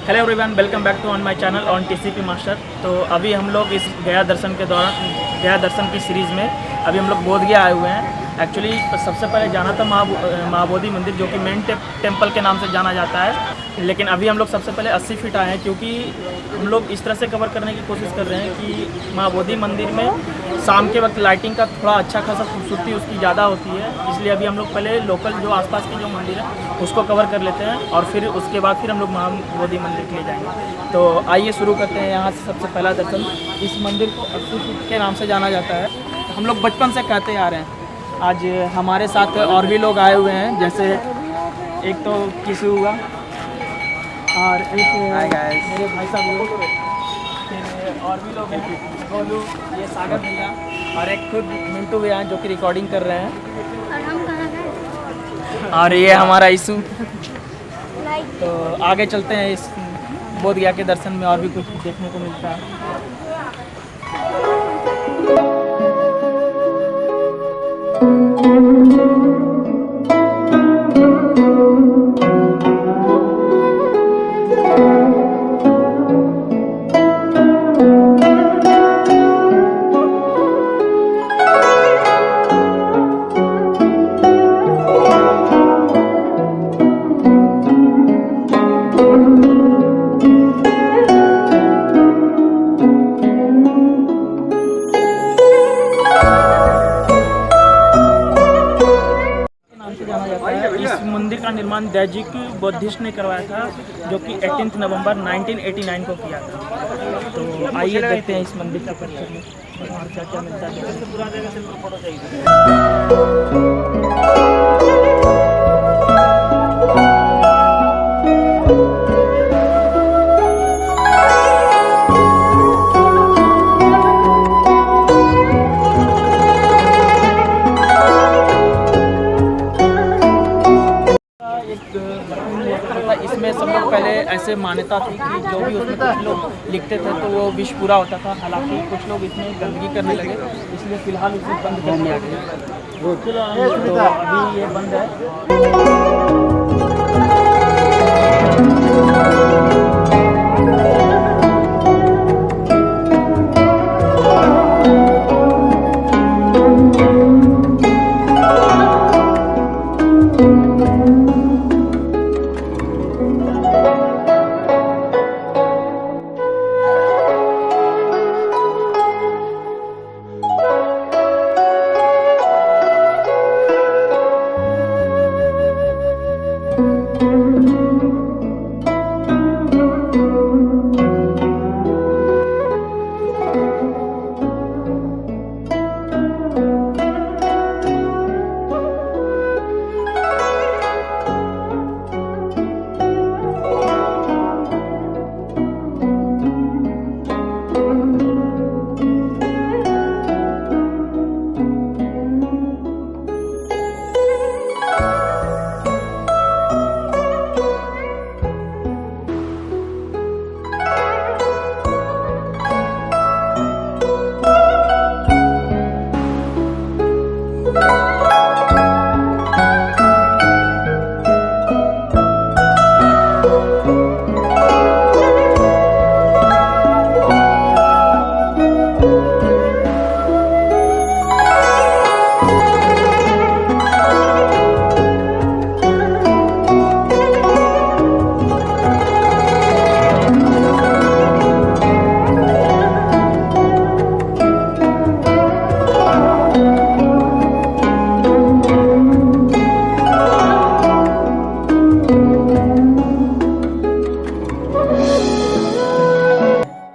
Hello everyone, welcome back to on my channel on TCP master. तो अभी हम लोग इस गया दर्शन के दौरान गया दर्शन की सीरीज़ में अभी हम लोग बोध गया आए हुए हैं। एक्चुअली सबसे पहले जाना था महाबोधि मंदिर, जो कि मेन टेम्पल के नाम से जाना जाता है। लेकिन अभी हम लोग सबसे पहले 80 फीट आए हैं, क्योंकि हम लोग इस तरह से कवर करने की कोशिश कर रहे हैं कि महाबोधि मंदिर में शाम के वक्त लाइटिंग का थोड़ा अच्छा खासा खूबसूरती उसकी ज़्यादा होती है। इसलिए अभी हम लोग पहले लोकल जो आसपास के जो मंदिर है उसको कवर कर लेते हैं, और फिर उसके बाद फिर हम लोग महाबोधि मंदिर के लिए जाएंगे। तो आइए शुरू करते हैं। यहाँ से सबसे पहला दर्शन, इस मंदिर को 80 फीट के नाम से जाना जाता है। हम लोग बचपन से कहते आ रहे हैं। आज हमारे साथ और भी लोग आए हुए हैं, जैसे एक तो किसी हुआ और एक मेरे भाई साहब लोग, फिर और भी लोग हैं, गोलू, ये सागर भैया और एक खुद मिंटू भैया हैं जो कि रिकॉर्डिंग कर रहे हैं। और हम कहाँ हैं? और ये हमारा इशू। तो आगे चलते हैं, इस बोध गया के दर्शन में और भी कुछ देखने को मिलता है। इस मंदिर का निर्माण दैजिक बौद्धिस्ट ने करवाया था, जो कि 18 नवंबर 1989 को किया था। तो आइए देखते हैं इस मंदिर का परिसर में और क्या क्या मिलता है। इसमें सब लोग पहले ऐसे मान्यता थी कि जो भी उसमें कुछ लोग लिखते थे तो वो विश पूरा होता था। हालांकि कुछ लोग इसमें गंदगी करने लगे, इसलिए फिलहाल इसे बंद कर दिया गया। तो अभी ये बंद है।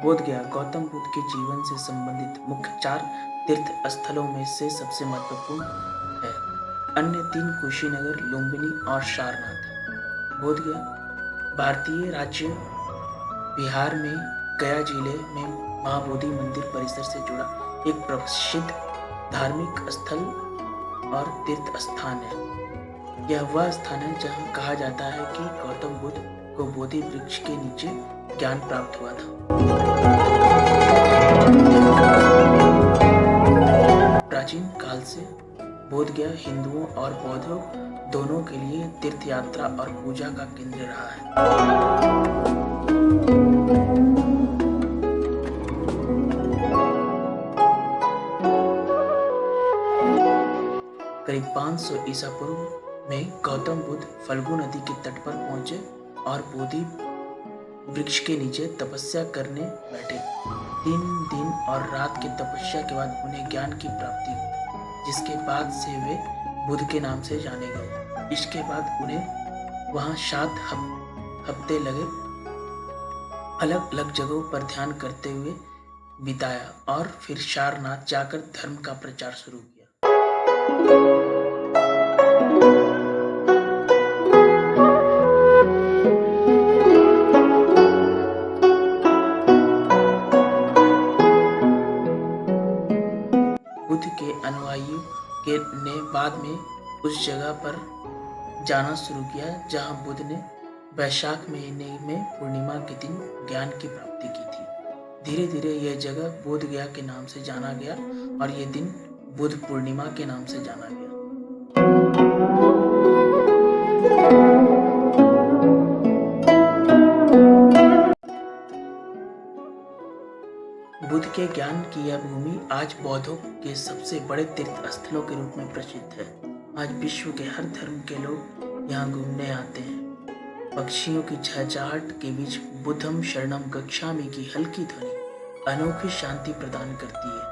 बोध गया गौतम बुद्ध के जीवन से संबंधित मुख्य 4 तीर्थ स्थलों में से सबसे महत्वपूर्ण है। अन्य 3 कुशीनगर, लुम्बिनी और सारनाथ। बोध गया भारतीय राज्य बिहार में गया जिले में महाबोधि मंदिर परिसर से जुड़ा एक प्रसिद्ध धार्मिक स्थल और तीर्थ स्थान है। यह वह स्थान है जहां कहा जाता है कि गौतम बुद्ध को बोधि वृक्ष के नीचे ज्ञान प्राप्त हुआ था। प्राचीन काल से बोध गया हिंदुओं और बौद्धों दोनों के लिए तीर्थ यात्रा और पूजा का केंद्र रहा है। करीब 500 ईसा पूर्व में गौतम बुद्ध फल्गु नदी के तट पर पहुंचे और बोधि वृक्ष के नीचे तपस्या करने बैठे। 3 दिन और रात की तपस्या के बाद उन्हें ज्ञान की प्राप्ति हुई, जिसके बाद से वे बुद्ध के नाम से जाने गए। इसके बाद उन्हें वहां 7 हफ्ते लगे अलग अलग जगहों पर ध्यान करते हुए बिताया और फिर सारनाथ जाकर धर्म का प्रचार शुरू किया। बुद्ध के अनुयायियों ने बाद में उस जगह पर जाना शुरू किया जहां बुद्ध ने वैशाख महीने में पूर्णिमा के दिन ज्ञान की प्राप्ति की थी। धीरे धीरे यह जगह बोध गया के नाम से जाना गया और यह दिन बुद्ध पूर्णिमा के नाम से जाना गया। बुद्ध के ज्ञान की यह भूमि आज बौद्धों के सबसे बड़े तीर्थ स्थलों के रूप में प्रसिद्ध है। आज विश्व के हर धर्म के लोग यहाँ घूमने आते हैं। पक्षियों की चहचहाहट के बीच बुद्धम शरणम गच्छामि की हल्की ध्वनि अनोखी शांति प्रदान करती है।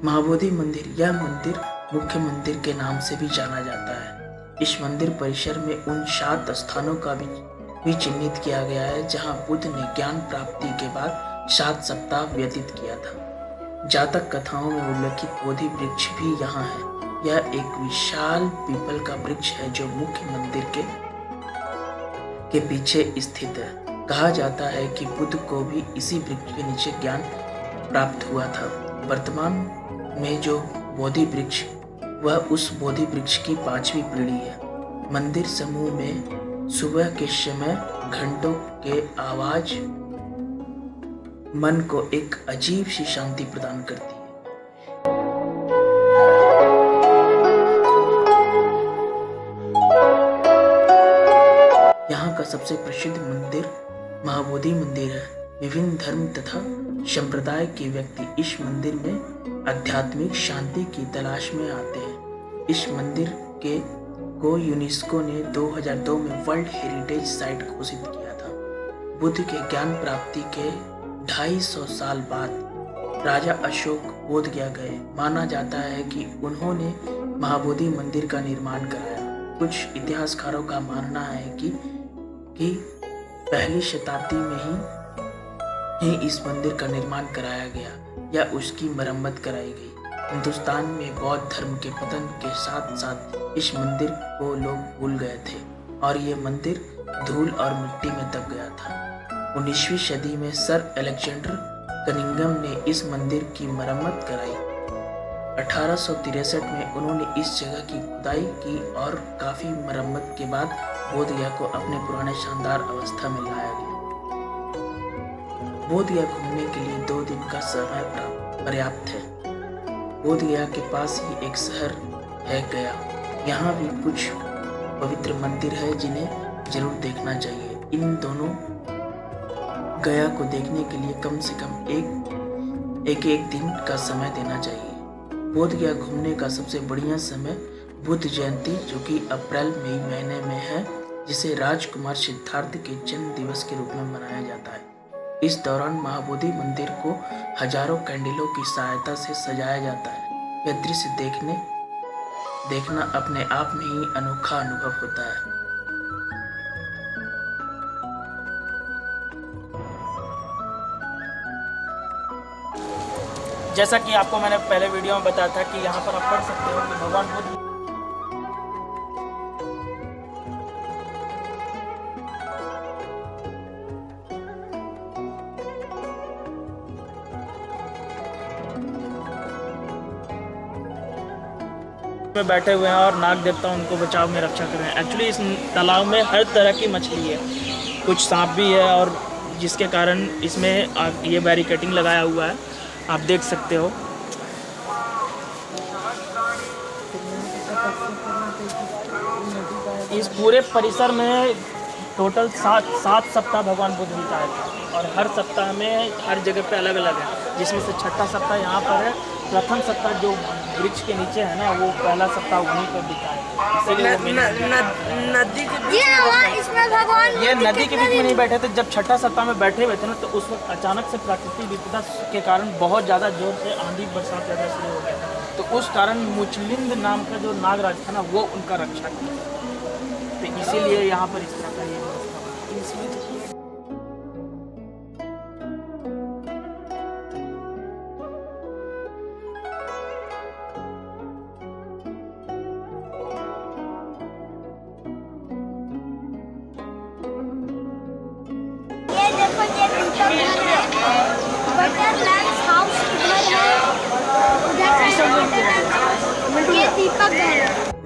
महाबोधि मंदिर, यह मंदिर मुख्य मंदिर के नाम से भी जाना जाता है। इस मंदिर परिसर में उन 7 स्थानों का भी चिन्हित किया गया है जहां बुद्ध ने ज्ञान प्राप्ति के बाद 7 सप्ताह व्यतीत किया था। जातक कथाओं में उल्लेखित बोधि वृक्ष भी यहाँ है। यह एक विशाल पीपल का वृक्ष है जो मुख्य मंदिर के पीछे स्थित है। कहा जाता है कि बुद्ध को भी इसी वृक्ष के नीचे ज्ञान प्राप्त हुआ था। वर्तमान में जो बोधि वृक्ष वह उस बोधि वृक्ष की 5वीं पीढ़ी है। मंदिर समूह में सुबह के समय घंटों के आवाज मन को एक अजीब सी शांति प्रदान करती है। यहाँ का सबसे प्रसिद्ध मंदिर महाबोधि मंदिर है। विभिन्न धर्म तथा संप्रदाय के व्यक्ति इस मंदिर में आध्यात्मिक शांति की तलाश में आते हैं। इस मंदिर को यूनेस्को ने 2002 में वर्ल्ड हेरिटेज साइट घोषित किया था। बुद्ध के ज्ञान प्राप्ति के 250 साल बाद राजा अशोक बोध गया गए। माना जाता है कि उन्होंने महाबोधि मंदिर का निर्माण कराया। कुछ इतिहासकारों का मानना है कि पहली शताब्दी में ही इस मंदिर का निर्माण कराया गया या उसकी मरम्मत कराई गई। हिंदुस्तान में बौद्ध धर्म के पतन के साथ साथ इस मंदिर को लोग भूल गए थे और ये मंदिर धूल और मिट्टी में दब गया था। 19वीं सदी में सर अलेक्जेंडर कनिंघम ने इस मंदिर की मरम्मत कराई। 1863 में उन्होंने इस जगह की खुदाई की और काफी मरम्मत के बाद बोध गया को अपने पुराने शानदार अवस्था में लाया गया। बोध गया घूमने के लिए 2 दिन का समय पर्याप्त है। बोध गया के पास ही एक शहर है गया। यहाँ भी कुछ पवित्र मंदिर है जिन्हें जरूर देखना चाहिए। इन दोनों गया को देखने के लिए कम से कम एक दिन का समय देना चाहिए। बोध गया घूमने का सबसे बढ़िया समय बुद्ध जयंती जो कि अप्रैल मई महीने में है, जिसे राजकुमार सिद्धार्थ के जन्म दिवस के रूप में मनाया जाता है। इस दौरान महाबोधि मंदिर को हजारों कैंडलों की सहायता से सजाया जाता है। यह दृश्य देखना अपने आप में ही अनोखा अनुभव होता है। जैसा कि आपको मैंने पहले वीडियो में बताया था कि यहाँ पर आप पढ़ सकते हो कि भगवान बुद्ध में बैठे हुए हैं और नाग देवता उनको बचाव में रक्षा कर रहे हैं। एक्चुअली इस तालाब में हर तरह की मछली है, कुछ सांप भी है, और जिसके कारण इसमें ये बैरिकेडिंग लगाया हुआ है, आप देख सकते हो। इस पूरे परिसर में टोटल 7 सप्ताह भगवान बुद्ध बिताए थे, और हर सप्ताह में हर जगह पे अलग अलग है, जिसमें से छठा सप्ताह यहाँ पर है। प्रथम सप्ताह जो वृक्ष के नीचे है ना, वो पहला सप्ताह वहीं पर बिताए, इसीलिए नदी के बीच इसमें भगवान ये नदी के बीच में नहीं बैठे थे। जब छठा सप्ताह में बैठे हुए थे ना, तो उस वक्त अचानक से प्राकृतिक विपदा के कारण बहुत ज़्यादा जोर से आंधी बरसात ज़्यादा शुरू हो गया, तो उस कारण मुचलिंद नाम का जो नागराज था ना, वो उनका रक्षा किया, तो इसीलिए यहाँ पर इस तरह का ये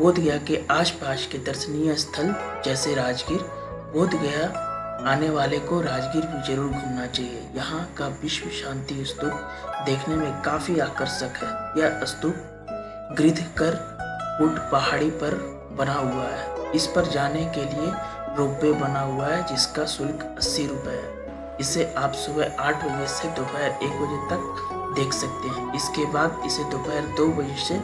बोध गया के आसपास के दर्शनीय स्थल जैसे राजगीर, बोध गया आने वाले को राजगीर भी जरूर घूमना चाहिए। यहाँ का विश्व शांति स्तूप देखने में काफी आकर्षक है। यह स्तूप गिरधर ऊंट पहाड़ी पर बना हुआ है। इस पर जाने के लिए रोपवे बना हुआ है, जिसका शुल्क 80 रुपये है। इसे आप सुबह 8 बजे से दोपहर 1 बजे तक देख सकते हैं। इसके बाद इसे दोपहर 2 बजे से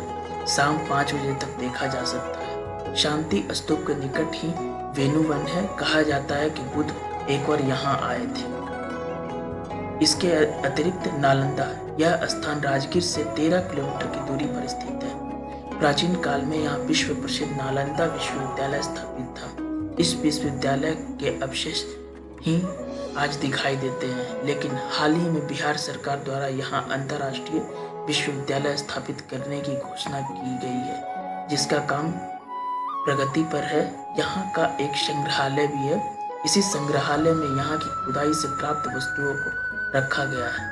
शाम 5 बजे तक देखा जा सकता है। शांति स्तूप के निकट ही वेणुवन है। कहा जाता है कि बुद्ध एक बार यहाँ आए थे। इसके अतिरिक्त नालंदा, यह स्थान राजगीर से 13 किलोमीटर की दूरी पर स्थित है। प्राचीन काल में यहाँ विश्व प्रसिद्ध नालंदा विश्वविद्यालय स्थापित था। इस विश्वविद्यालय के अवशेष ही आज दिखाई देते हैं, लेकिन हाल ही में बिहार सरकार द्वारा यहाँ अंतर्राष्ट्रीय विश्वविद्यालय स्थापित करने की घोषणा की गई है, जिसका काम प्रगति पर है। यहाँ का एक संग्रहालय भी है। इसी संग्रहालय में यहाँ की खुदाई से प्राप्त वस्तुओं को रखा गया है।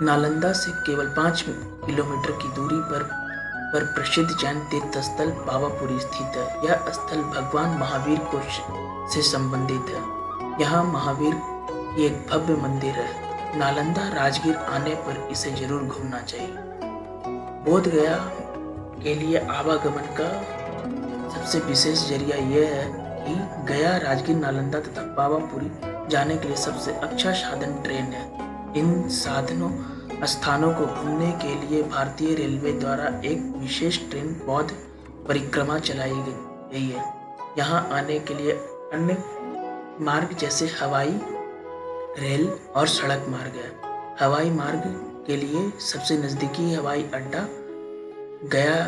नालंदा से केवल 5 किलोमीटर की दूरी पर प्रसिद्ध जैन तीर्थ स्थल पावापुरी स्थित है। यह स्थल भगवान महावीर को से संबंधित है। यहाँ महावीर की एक भव्य मंदिर है। नालंदा राजगीर आने पर इसे जरूर घूमना चाहिए। बोध गया के लिए आवागमन का सबसे विशेष जरिया यह है कि गया, राजगीर, नालंदा तथा पावापुरी जाने के लिए सबसे अच्छा साधन ट्रेन है। इन स्थानों को घूमने के लिए भारतीय रेलवे द्वारा एक विशेष ट्रेन बौद्ध परिक्रमा चलाई गई है। यहाँ आने के लिए अन्य मार्ग जैसे हवाई, रेल और सड़क मार्ग है। हवाई मार्ग के लिए सबसे नज़दीकी हवाई अड्डा गया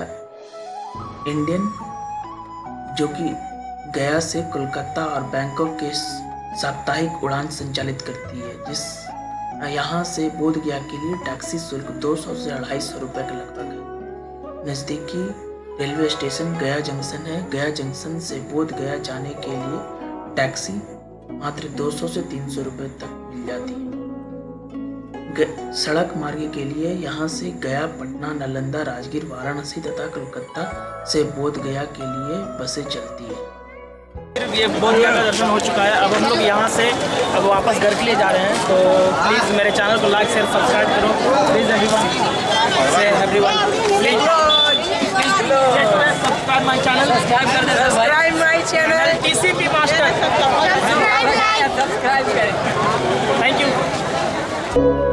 इंडियन, जो कि गया से कोलकाता और बैंकॉक के साप्ताहिक उड़ान संचालित करती है। जिस यहाँ से बोध गया के लिए टैक्सी शुल्क 200 से 250 रुपये के लगभग है। नज़दीकी रेलवे स्टेशन गया जंक्शन है। गया जंक्शन से बोध गया जाने के लिए टैक्सी मात्र 200 से 300 रुपये तक मिल जाती है। सड़क मार्ग के लिए यहाँ से गया, पटना, नालंदा, राजगीर, वाराणसी तथा कोलकाता से बोध गया के लिए बसें चलती है। ये बोध गया का दर्शन हो चुका है। अब हम लोग यहाँ से अब वापस घर के लिए जा रहे हैं, तो प्लीज़ मेरे चैनल को लाइक, शेयर, सब्सक्राइब करो। Please everyone please subscribe my channel, subscribe my channel TCP master, subscribe करें। Thank you.